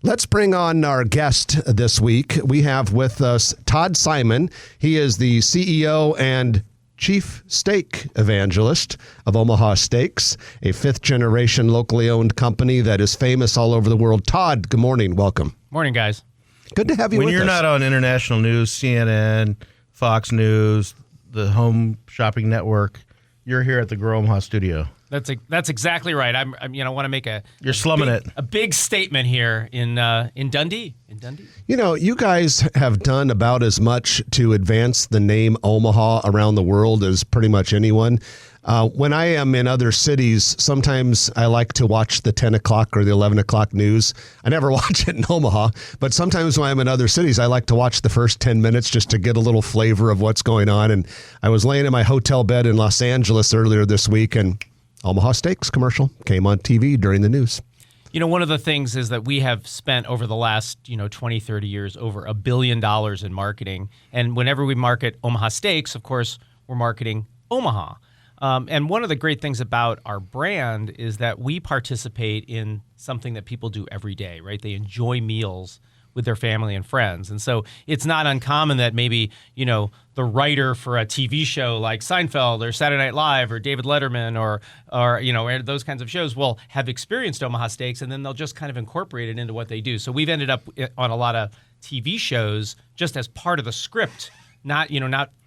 Let's bring on our guest this week. We have with us Todd Simon. He is the CEO and Chief Steak Evangelist of Omaha Steaks, a fifth-generation locally owned company that is famous all over the world. Todd, good morning. Welcome. Morning, guys. Good to have you with us. When you're not on international news, CNN, Fox News, the Home Shopping Network, you're here at the Grow Omaha studio. That's exactly right. I'm want to make You're slumming it. A big statement here in Dundee. You know, you guys have done about as much to advance the name Omaha around the world as pretty much anyone. When I am in other cities, sometimes I like to watch the 10 o'clock or the 11 o'clock news. I never watch it in Omaha, but sometimes when I'm in other cities, I like to watch the first 10 minutes just to get a little flavor of what's going on. And I was laying in my hotel bed in Los Angeles earlier this week, and Omaha Steaks commercial came on TV during the news. You know, one of the things is that we have spent over the last, 20, 30 years over $1 billion in marketing. And whenever we market Omaha Steaks, of course, we're marketing Omaha. And one of the great things about our brand is that we participate in something that people do every day, right? They enjoy meals with their family and friends. And so it's not uncommon that maybe, the writer for a TV show like Seinfeld or Saturday Night Live or David Letterman or those kinds of shows will have experienced Omaha Steaks, and then they'll just kind of incorporate it into what they do. So we've ended up on a lot of TV shows just as part of the script, not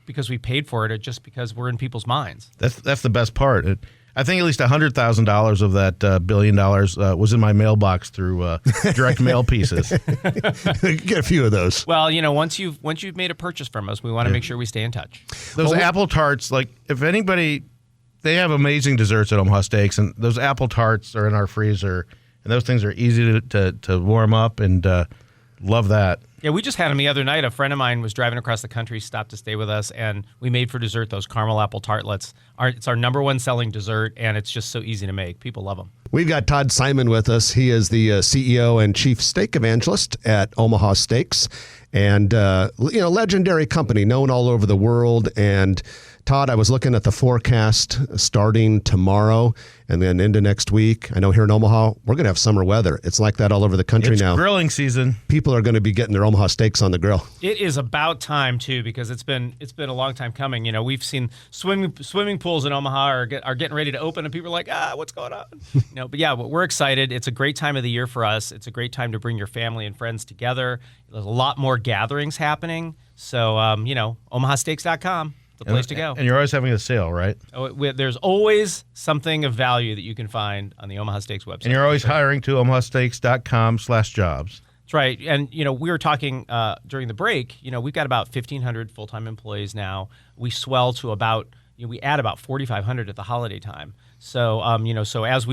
because we paid for it, or just because we're in people's minds. That's the best part. I think at least $100,000 of that $1 billion was in my mailbox through direct mail pieces. Get a few of those. Well, once you've made a purchase from us, we want to make sure we stay in touch. Those apple tarts, like if anybody, they have amazing desserts at Omaha Steaks, and those apple tarts are in our freezer, and those things are easy to warm up, and love that. Yeah, we just had them the other night. A friend of mine was driving across the country, stopped to stay with us, and we made for dessert those caramel apple tartlets. It's our number one selling dessert, and it's just so easy to make. People love them. We've got Todd Simon with us. He is the CEO and Chief Steak Evangelist at Omaha Steaks, and legendary company known all over the world. And Todd, I was looking at the forecast starting tomorrow and then into next week. I know here in Omaha, we're going to have summer weather. It's like that all over the country now. It's grilling season. People are going to be getting their Omaha Steaks on the grill. It is about time, too, because it's been a long time coming. We've seen swimming pools in Omaha are getting ready to open, and people are like, what's going on? But yeah, we're excited. It's a great time of the year for us. It's a great time to bring your family and friends together. There's a lot more gatherings happening. So, omahasteaks.com. The place to go. And you're always having a sale, right? There's always something of value that you can find on the Omaha Steaks website. And you're always hiring to omahasteaks.com/jobs. That's right. And, we were talking during the break, we've got about 1,500 full-time employees now. We swell to about, we add about 4,500 at the holiday time. So, so as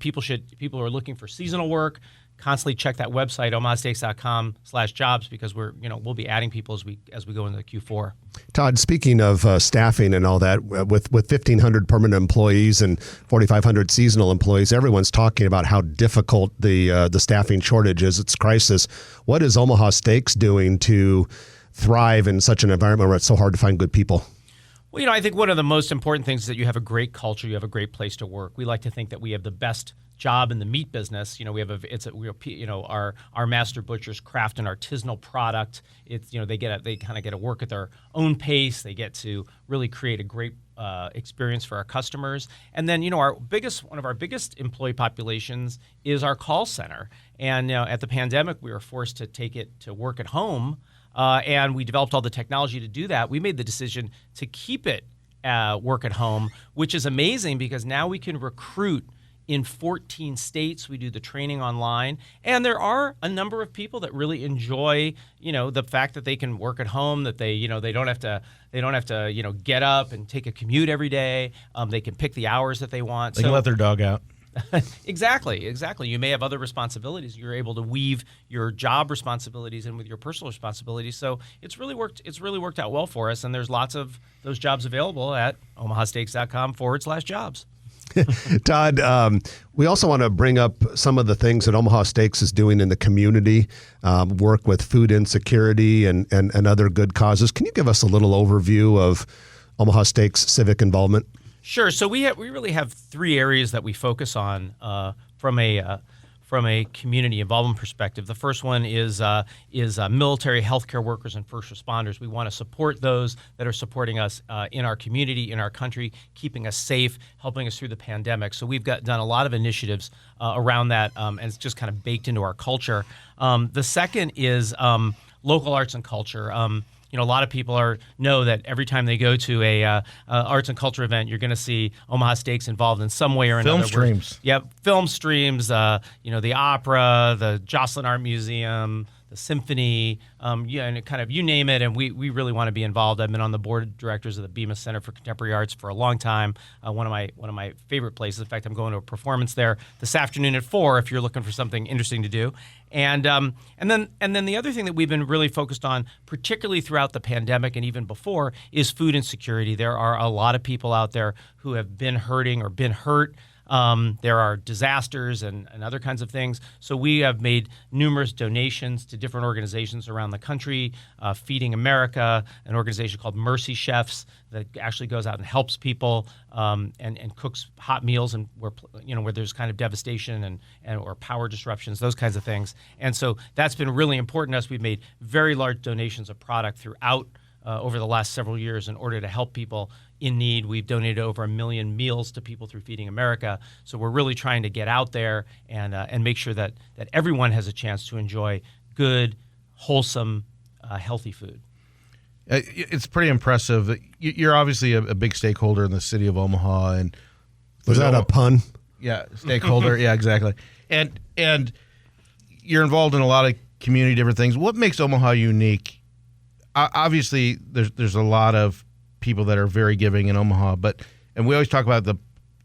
people who are looking for seasonal work, constantly check that website, omahasteaks.com/jobs, because we'll be adding people as we go into Q4. Todd, speaking of staffing and all that, with 1,500 permanent employees and 4,500 seasonal employees, everyone's talking about how difficult the staffing shortage is. It's crisis. What is Omaha Steaks doing to thrive in such an environment where it's so hard to find good people? Well, I think one of the most important things is that you have a great culture, you have a great place to work. We like to think that we have the best job in the meat business. Our master butchers craft an artisanal product. It's they kind of get to work at their own pace. They get to really create a great experience for our customers. And then one of our biggest employee populations is our call center. And at the pandemic, we were forced to take it to work at home. And we developed all the technology to do that. We made the decision to keep it work at home, which is amazing because now we can recruit in 14 states. We do the training online, and there are a number of people that really enjoy, the fact that they can work at home, that they don't have to get up and take a commute every day. They can pick the hours that they want. They can let their dog out. Exactly. You may have other responsibilities. You're able to weave your job responsibilities in with your personal responsibilities. So it's really worked out well for us, and there's lots of those jobs available at omahasteaks.com/jobs. Todd, we also want to bring up some of the things that Omaha Steaks is doing in the community, work with food insecurity and other good causes. Can you give us a little overview of Omaha Steaks' civic involvement? Sure. So we really have three areas that we focus on from a from a community involvement perspective. The first one is military, healthcare workers, and first responders. We want to support those that are supporting us in our community, in our country, keeping us safe, helping us through the pandemic. So we've done a lot of initiatives around that, and it's just kind of baked into our culture. The second is local arts and culture. A lot of people know that every time they go to a arts and culture event, you're going to see Omaha Steaks involved in some way or another. Film streams. Yep, film streams. The opera, the Jocelyn Art Museum, the symphony, and kind of you name it. And we really want to be involved. I've been on the board of directors of the Bemis Center for Contemporary Arts for a long time. One of my favorite places. In fact, I'm going to a performance there this afternoon at 4. If you're looking for something interesting to do. And then the other thing that we've been really focused on, particularly throughout the pandemic and even before, is food insecurity. There are a lot of people out there who have been hurting or been hurt. There are disasters and other kinds of things. So we have made numerous donations to different organizations around the country. Feeding America, an organization called Mercy Chefs that actually goes out and helps people and cooks hot meals and where there's kind of devastation and or power disruptions, those kinds of things. And so that's been really important to us. We've made very large donations of product throughout over the last several years in order to help people in need. We've donated over 1 million meals to people through Feeding America. So we're really trying to get out there and make sure that everyone has a chance to enjoy good, wholesome, healthy food. It's pretty impressive. You're obviously a big stakeholder in the city of Omaha, and was that a pun? Yeah, stakeholder. Yeah, exactly. And you're involved in a lot of community different things. What makes Omaha unique? Obviously, there's a lot of people that are very giving in Omaha, and we always talk about the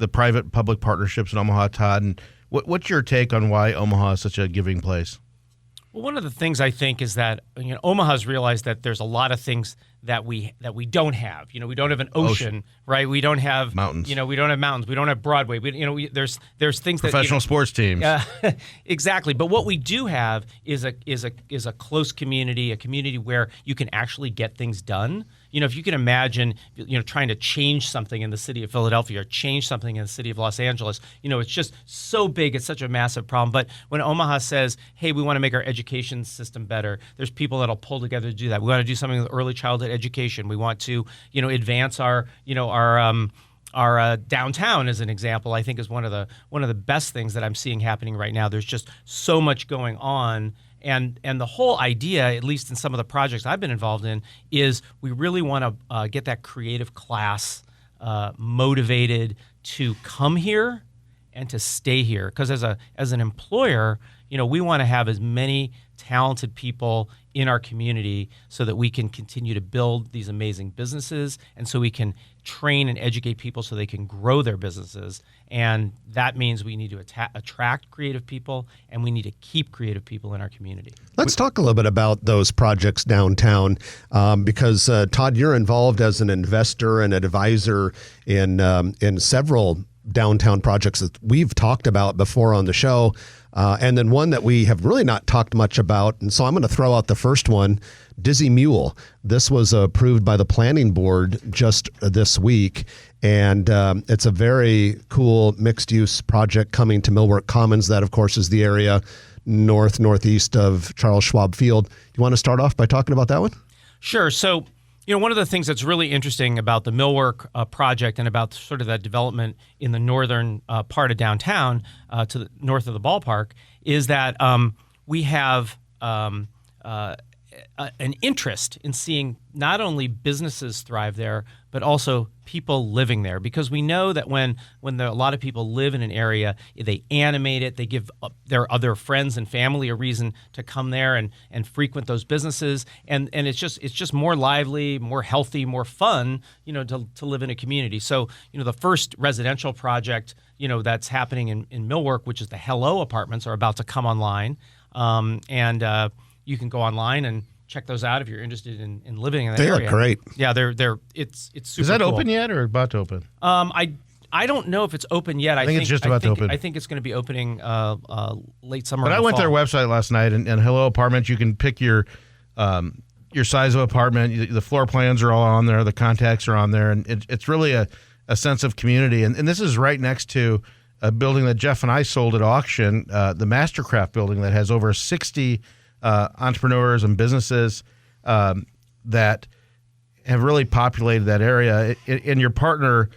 private-public partnerships in Omaha, Todd. And what's your take on why Omaha is such a giving place? Well, one of the things I think is that Omaha's realized that there's a lot of things that we don't have. We don't have an ocean, right? We don't have mountains. We don't have mountains. We don't have Broadway. There's things professional sports teams. Exactly. But what we do have is a close community, a community where you can actually get things done. If you can imagine, trying to change something in the city of Philadelphia or change something in the city of Los Angeles, it's just so big. It's such a massive problem. But when Omaha says, hey, we want to make our education system better, there's people that'll pull together to do that. We want to do something with early childhood education. We want to, advance our downtown, as an example. I think is one of the best things that I'm seeing happening right now. There's just so much going on. And the whole idea, at least in some of the projects I've been involved in, is we really want to get that creative class motivated to come here and to stay here. Because as an employer, we want to have as many talented people in our community so that we can continue to build these amazing businesses, and so we can train and educate people so they can grow their businesses. And that means we need to attract creative people, and we need to keep creative people in our community. Let's talk a little bit about those projects downtown, because Todd, you're involved as an investor and advisor in several downtown projects that we've talked about before on the show. And then one that we have really not talked much about. And so I'm going to throw out the first one, Dizzy Mule. This was approved by the planning board just this week. And it's a very cool mixed use project coming to Millwork Commons. That, of course, is the area northeast of Charles Schwab Field. You want to start off by talking about that one? Sure. So, one of the things that's really interesting about the Millwork project and about sort of that development in the northern part of downtown to the north of the ballpark is that we have an interest in seeing not only businesses thrive there, but also people living there. Because we know that when a lot of people live in an area, they animate it, they give their other friends and family a reason to come there and frequent those businesses. And it's just more lively, more healthy, more fun, to live in a community. So, the first residential project, that's happening in Millwork, which is the Hello Apartments, are about to come online. And you can go online and check those out if you're interested in living in that area. They look great. Yeah, it's super. Is that cool. open yet or about to open? I don't know if it's open yet. I think it's just about to open. I think it's going to be opening late summer. But I went to their website last night, and Hello Apartments, you can pick your size of apartment. The floor plans are all on there. The contacts are on there, and it's really a sense of community. And this is right next to a building that Jeff and I sold at auction, the Mastercraft building that has over 60 entrepreneurs and businesses that have really populated that area. And your partners,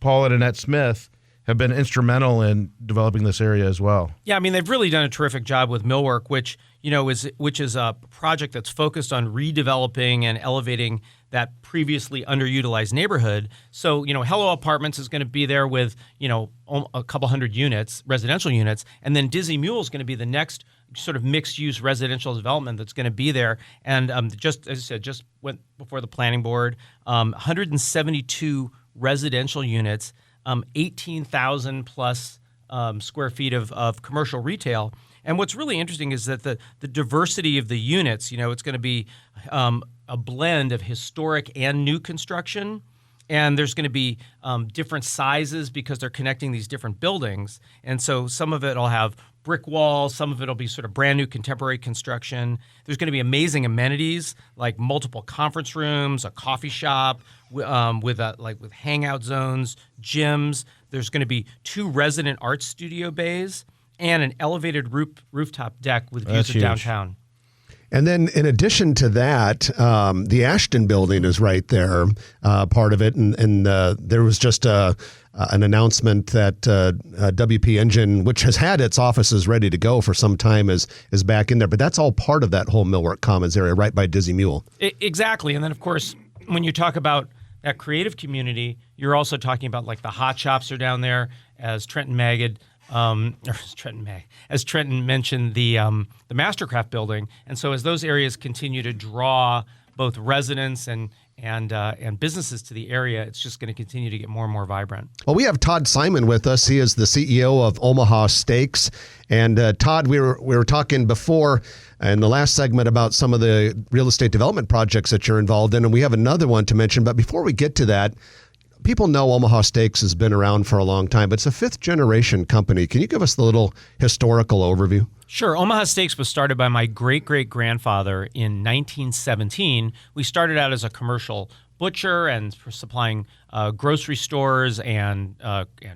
Paul and Annette Smith, have been instrumental in developing this area as well. Yeah, I mean, they've really done a terrific job with Millwork, which is a project that's focused on redeveloping and elevating that previously underutilized neighborhood. So, Hello Apartments is going to be there with, a couple hundred units, residential units, and then Dizzy Mule is going to be the next sort of mixed-use residential development that's going to be there. And just as I said, just went before the planning board, 172 residential units, 18,000 plus square feet of commercial retail. And what's really interesting is that the diversity of the units, it's going to be a blend of historic and new construction. And there's going to be different sizes because they're connecting these different buildings. And so some of it will have brick walls, some of it will be sort of brand new contemporary construction. There's going to be amazing amenities like multiple conference rooms, a coffee shop with hangout zones, gyms. There's going to be 2 resident art studio bays and an elevated rooftop deck with views of downtown. And then in addition to that, the Ashton building is right there, part of it. And there was just an announcement that WP Engine, which has had its offices ready to go for some time, is back in there. But that's all part of that whole Millwork Commons area right by Dizzy Mule. Exactly. And then, of course, when you talk about that creative community, you're also talking about like the hot shops are down there, as Trenton mentioned, the Mastercraft building. And so as those areas continue to draw both residents and businesses to the area, it's just going to continue to get more and more vibrant. Well, we have Todd Simon with us. He is the CEO of Omaha Steaks. And Todd, we were talking before in the last segment about some of the real estate development projects that you're involved in, and we have another one to mention. But before we get to that, people know Omaha Steaks has been around for a long time, but it's a 5th-generation company. Can you give us the little historical overview? Sure. Omaha Steaks was started by my great-great-grandfather in 1917. We started out as a commercial butcher and for supplying grocery stores and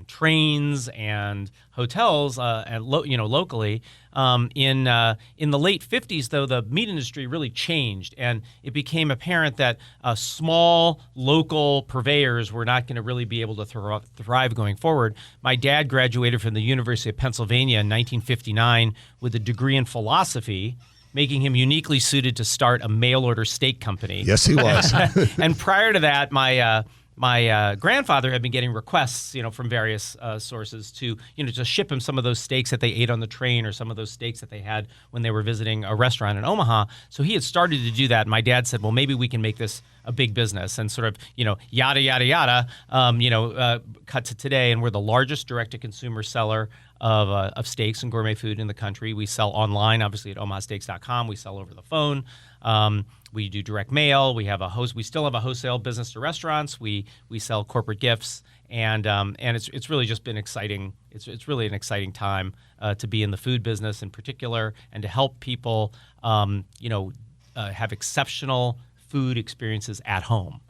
trains and hotels locally. In the late 50s, though, the meat industry really changed, and it became apparent that small local purveyors were not going to really be able to thrive going forward. My dad graduated from the University of Pennsylvania in 1959 with a degree in philosophy, making him uniquely suited to start a mail-order steak company. Yes, he was. And prior to that, my grandfather had been getting requests, from various sources to ship him some of those steaks that they ate on the train or some of those steaks that they had when they were visiting a restaurant in Omaha. So he had started to do that. And my dad said, well, maybe we can make this a big business, and sort of, yada, yada, yada, cut to today. And we're the largest direct-to-consumer seller of steaks and gourmet food in the country. We sell online, obviously, at omahasteaks.com. We sell over the phone. We do direct mail. We still have a wholesale business to restaurants. We sell corporate gifts, and it's really just been exciting. It's really an exciting time to be in the food business in particular, and to help people have exceptional food experiences at home.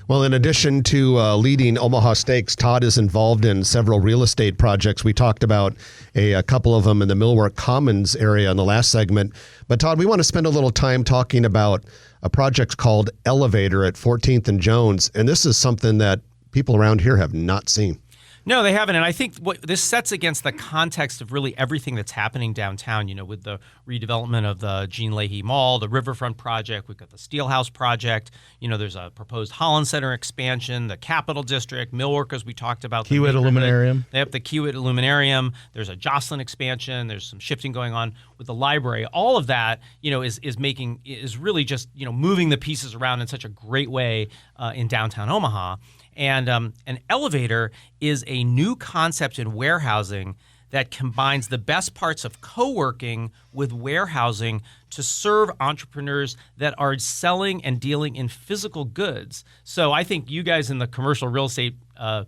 Well, in addition to leading Omaha Steaks, Todd is involved in several real estate projects. We talked about a couple of them in the Millwork Commons area in the last segment. But Todd, we want to spend a little time talking about a project called Elevator at 14th and Jones. And this is something that people around here have not seen. No, they haven't. And I think what this sets against the context of really everything that's happening downtown, with the redevelopment of the Jean Leahy Mall, the Riverfront project, we've got the Steelhouse project, there's a proposed Holland Center expansion, the Capitol District, Millwork, as we talked about. Kiewit Illuminarium. They have the Kiewit Illuminarium. There's a Jocelyn expansion. There's some shifting going on with the library. All of that, is really just, moving the pieces around in such a great way in downtown Omaha. And an elevator is a new concept in warehousing that combines the best parts of co-working with warehousing to serve entrepreneurs that are selling and dealing in physical goods. So I think you guys in the commercial real estate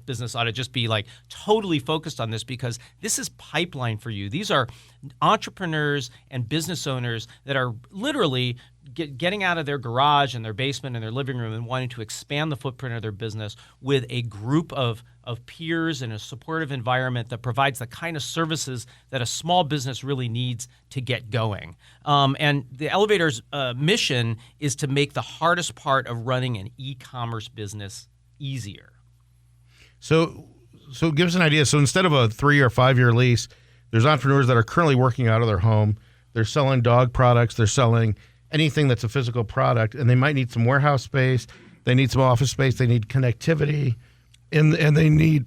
business ought to just be like totally focused on this, because this is pipeline for you. These are entrepreneurs and business owners that are literally getting out of their garage and their basement and their living room and wanting to expand the footprint of their business with a group of peers in a supportive environment that provides the kind of services that a small business really needs to get going. And the elevator's mission is to make the hardest part of running an e-commerce business easier. So give us an idea. So instead of a 3 or 5 year lease, there's entrepreneurs that are currently working out of their home. They're selling dog products. They're selling anything that's a physical product, and they might need some warehouse space. They need some office space. They need connectivity, and they need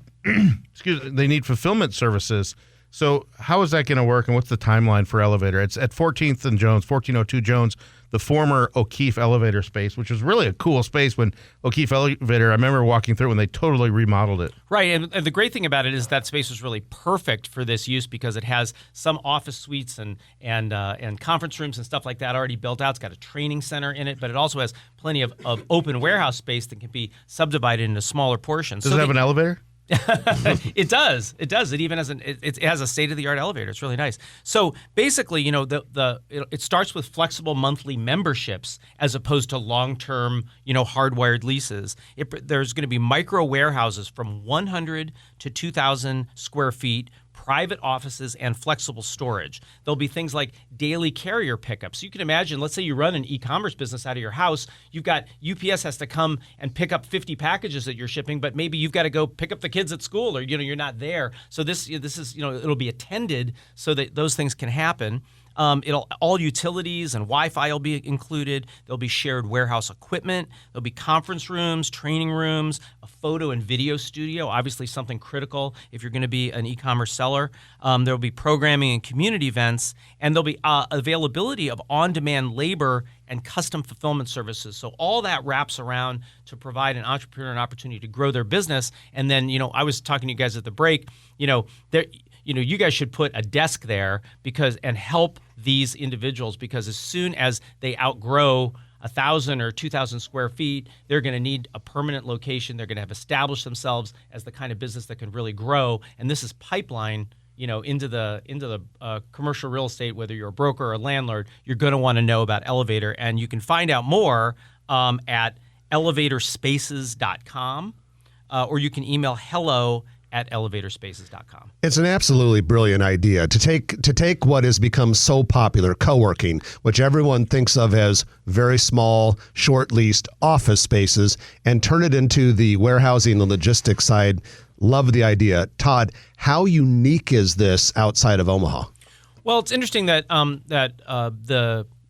they need fulfillment services. So how is that going to work, and what's the timeline for Elevator? It's at 14th and Jones, 1402 Jones, the former O'Keefe Elevator space, which was really a cool space when O'Keefe Elevator, I remember walking through when they totally remodeled it. Right, and the great thing about it is that space was really perfect for this use because it has some office suites and conference rooms and stuff like that already built out. It's got a training center in it, but it also has plenty of open warehouse space that can be subdivided into smaller portions. Does it have an elevator? It does. It even has it has a state-of-the-art elevator. It's really nice. So basically, it starts with flexible monthly memberships as opposed to long-term, hardwired leases. There's going to be micro warehouses from 100 to 2,000 square feet, private offices, and flexible storage. There'll be things like daily carrier pickups. You can imagine, let's say you run an e-commerce business out of your house. You've got UPS has to come and pick up 50 packages that you're shipping, but maybe you've got to go pick up the kids at school, or you're not there. So this is it'll be attended so that those things can happen. All utilities and Wi-Fi will be included. There'll be shared warehouse equipment. There'll be conference rooms, training rooms, a photo and video studio, obviously something critical if you're going to be an e-commerce seller. There'll be programming and community events, and there'll be availability of on-demand labor and custom fulfillment services. So all that wraps around to provide an entrepreneur an opportunity to grow their business. And then, I was talking to you guys at the break, you guys should put a desk there and help these individuals, because as soon as they outgrow 1,000 or 2,000 square feet, they're going to need a permanent location. They're going to have established themselves as the kind of business that can really grow. And this is pipeline, into the commercial real estate. Whether you're a broker or a landlord, you're going to want to know about Elevator, and you can find out more at elevatorspaces.com, or you can email hello@elevatorspaces.com. It's an absolutely brilliant idea to take what has become so popular, co-working, which everyone thinks of as very small, short-leased office spaces, and turn it into the warehousing and logistics side. Love the idea. Todd, how unique is this outside of Omaha? Well, it's interesting that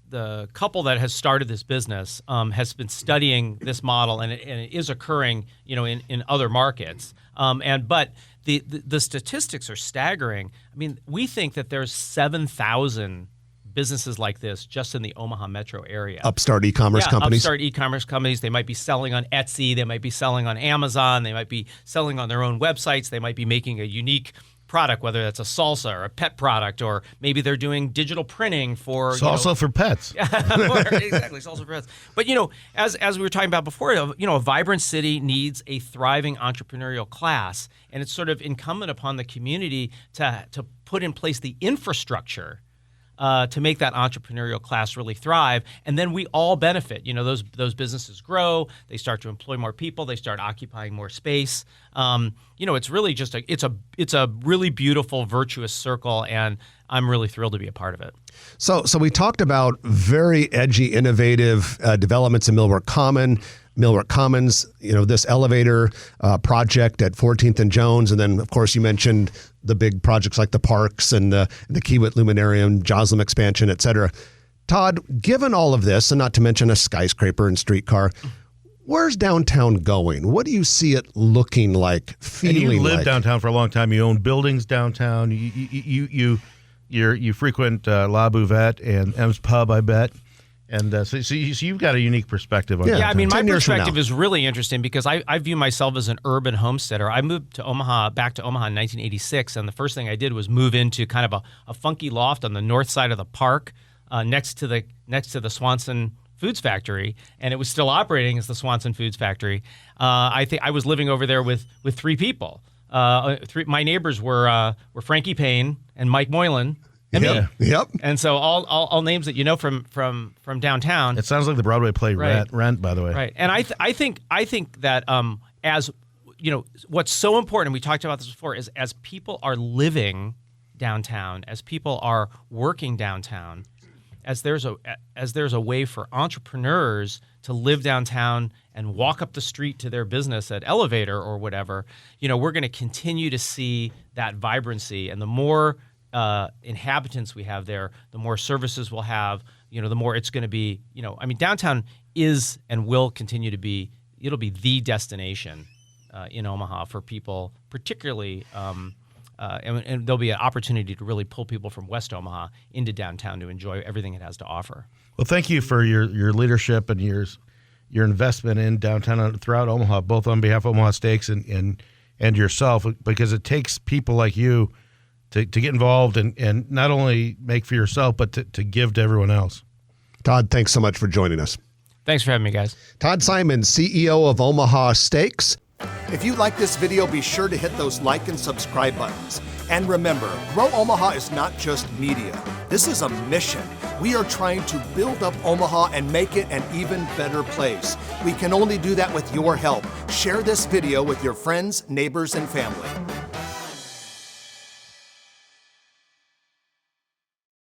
the couple that has started this business has been studying this model, and it is occurring, in other markets. But the statistics are staggering. I mean, we think that there's 7,000 businesses like this just in the Omaha metro area. Upstart e-commerce companies? Upstart e-commerce companies. They might be selling on Etsy. They might be selling on Amazon. They might be selling on their own websites. They might be making a unique product, whether that's a salsa or a pet product, or maybe they're doing digital printing for salsa for pets. Exactly, salsa for pets. But as we were talking about before, a vibrant city needs a thriving entrepreneurial class, and it's sort of incumbent upon the community to put in place the infrastructure to make that entrepreneurial class really thrive, and then we all benefit. Those businesses grow, they start to employ more people, they start occupying more space. It's really just it's a really beautiful, virtuous circle, and I'm really thrilled to be a part of it. So we talked about very edgy, innovative developments in Millbrook Commons, this elevator project at 14th and Jones. And then, of course, you mentioned the big projects like the parks and the Kiewit Luminarium, Joslin expansion, et cetera. Todd, given all of this, and not to mention a skyscraper and streetcar, where's downtown going? What do you see it looking like, feeling like? And you lived downtown for a long time. You own buildings downtown. You frequent La Bouvette and M's Pub, I bet. And so you've got a unique perspective on that. Yeah, I mean, my perspective is really interesting because I view myself as an urban homesteader. I moved back to Omaha in 1986, and the first thing I did was move into kind of a funky loft on the north side of the park, next to the Swanson Foods Factory, and it was still operating as the Swanson Foods Factory. I think I was living over there with three people. My neighbors were Frankie Payne and Mike Moylan. Yep. And so all names that you know from downtown. It sounds like the Broadway play Right. Rent, by the way. Right. And I think that as you know, what's so important, and we talked about this before, is as people are living downtown, as people are working downtown, as there's a way for entrepreneurs to live downtown and walk up the street to their business at Elevator or whatever, you know, we're going to continue to see that vibrancy. And the more inhabitants we have there, the more services we'll have, you know, the more it's going to be, you know, I mean, downtown is and will continue to be, it'll be the destination in Omaha for people, particularly, and there'll be an opportunity to really pull people from West Omaha into downtown to enjoy everything it has to offer. Well, thank you for your leadership and your investment in downtown throughout Omaha, both on behalf of Omaha Steaks and yourself, because it takes people like you to get involved and not only make for yourself, but to give to everyone else. Todd, thanks so much for joining us. Thanks for having me, guys. Todd Simon, CEO of Omaha Steaks. If you like this video, be sure to hit those like and subscribe buttons. And remember, Grow Omaha is not just media. This is a mission. We are trying to build up Omaha and make it an even better place. We can only do that with your help. Share this video with your friends, neighbors, and family.